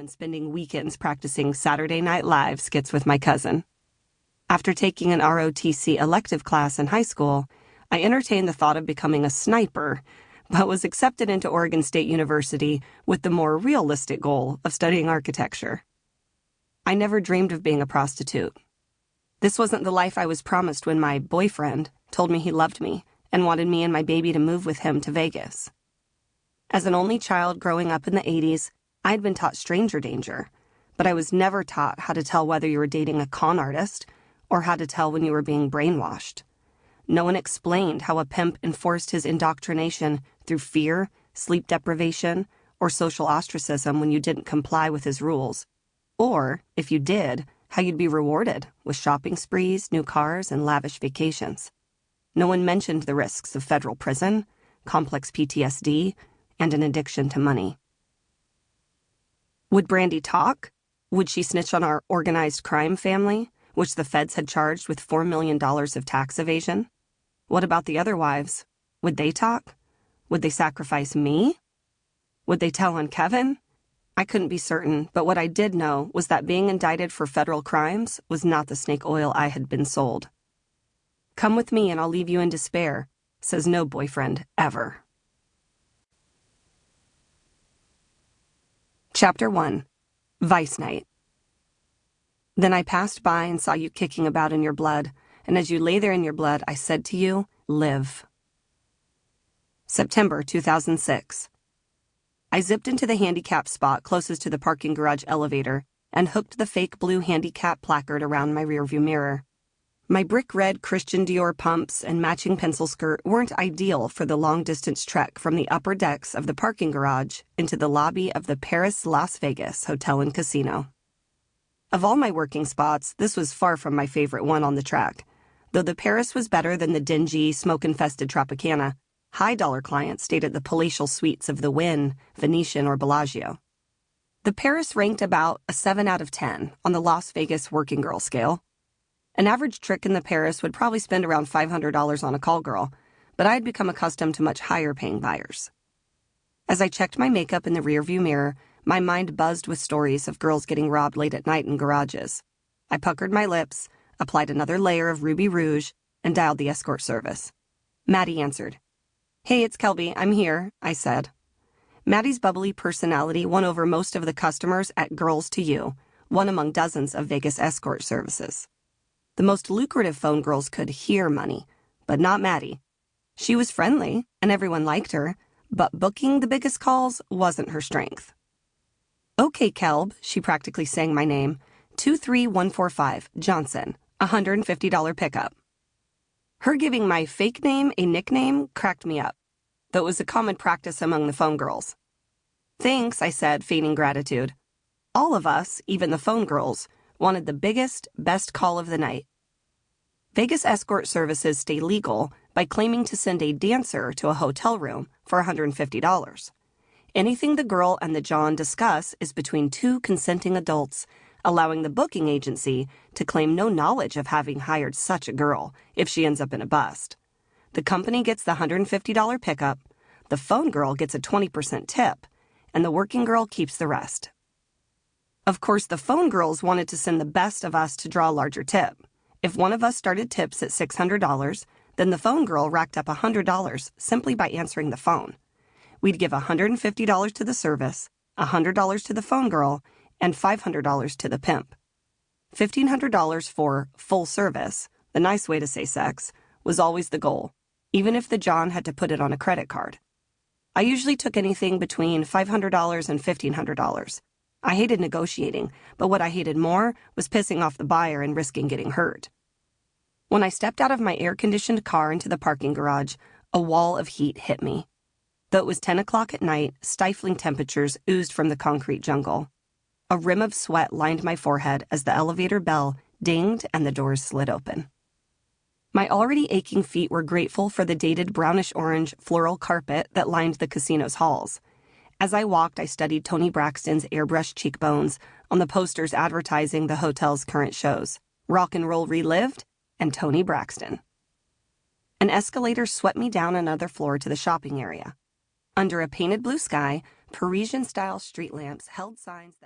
and spending weekends practicing Saturday Night Live skits with my cousin. After taking an ROTC elective class in high school, I entertained the thought of becoming a sniper, but was accepted into Oregon State University with the more realistic goal of studying architecture. I never dreamed of being a prostitute. This wasn't the life I was promised when my boyfriend told me he loved me and wanted me and my baby to move with him to Vegas. As an only child growing up in the 80s, I'd been taught stranger danger, but I was never taught how to tell whether you were dating a con artist or how to tell when you were being brainwashed. No one explained how a pimp enforced his indoctrination through fear, sleep deprivation, or social ostracism when you didn't comply with his rules. Or, if you did, how you'd be rewarded with shopping sprees, new cars, and lavish vacations. No one mentioned the risks of federal prison, complex PTSD, and an addiction to money. Would Brandy talk? Would she snitch on our organized crime family, which the feds had charged with $4 million of tax evasion? What about the other wives? Would they talk? Would they sacrifice me? Would they tell on Kevin? I couldn't be certain, but what I did know was that being indicted for federal crimes was not the snake oil I had been sold. Come with me and I'll leave you in despair, says no boyfriend ever. Chapter 1. Vice Night. Then I passed by and saw you kicking about in your blood, and as you lay there in your blood, I said to you, live. September 2006. I zipped into the handicap spot closest to the parking garage elevator and hooked the fake blue handicap placard around my rearview mirror. My brick red Christian Dior pumps and matching pencil skirt weren't ideal for the long-distance trek from the upper decks of the parking garage into the lobby of the Paris Las Vegas Hotel and Casino. Of all my working spots, this was far from my favorite one on the track. Though the Paris was better than the dingy, smoke-infested Tropicana, high-dollar clients stayed at the palatial suites of the Wynn, Venetian, or Bellagio. The Paris ranked about a 7 out of 10 on the Las Vegas working girl scale. An average trick in the Paris would probably spend around $500 on a call girl, but I had become accustomed to much higher-paying buyers. As I checked my makeup in the rearview mirror, my mind buzzed with stories of girls getting robbed late at night in garages. I puckered my lips, applied another layer of ruby rouge, and dialed the escort service. Maddie answered. "Hey, it's Kelby. I'm here," I said. Maddie's bubbly personality won over most of the customers at Girls to You, one among dozens of Vegas escort services. The most lucrative phone girls could hear money, but not Maddie. She was friendly, and everyone liked her, but booking the biggest calls wasn't her strength. "Okay, Kelb," she practically sang my name, 23145, Johnson, $150 pickup. Her giving my fake name a nickname cracked me up, though it was a common practice among the phone girls. "Thanks," I said, feigning gratitude. All of us, even the phone girls, wanted the biggest, best call of the night. Vegas escort services stay legal by claiming to send a dancer to a hotel room for $150. Anything the girl and the John discuss is between two consenting adults, allowing the booking agency to claim no knowledge of having hired such a girl if she ends up in a bust. The company gets the $150 pickup, the phone girl gets a 20% tip, and the working girl keeps the rest. Of course, the phone girls wanted to send the best of us to draw a larger tip. If one of us started tips at $600, then the phone girl racked up $100 simply by answering the phone. We'd give $150 to the service, $100 to the phone girl, and $500 to the pimp. $1,500 for full service, the nice way to say sex, was always the goal, even if the John had to put it on a credit card. I usually took anything between $500 and $1,500. I hated negotiating, but what I hated more was pissing off the buyer and risking getting hurt. When I stepped out of my air-conditioned car into the parking garage, a wall of heat hit me. Though it was 10 o'clock at night, stifling temperatures oozed from the concrete jungle. A rim of sweat lined my forehead as the elevator bell dinged and the doors slid open. My already aching feet were grateful for the dated brownish-orange floral carpet that lined the casino's halls. As I walked, I studied Toni Braxton's airbrushed cheekbones on the posters advertising the hotel's current shows, Rock and Roll Relived and Toni Braxton. An escalator swept me down another floor to the shopping area. Under a painted blue sky, Parisian-style street lamps held signs that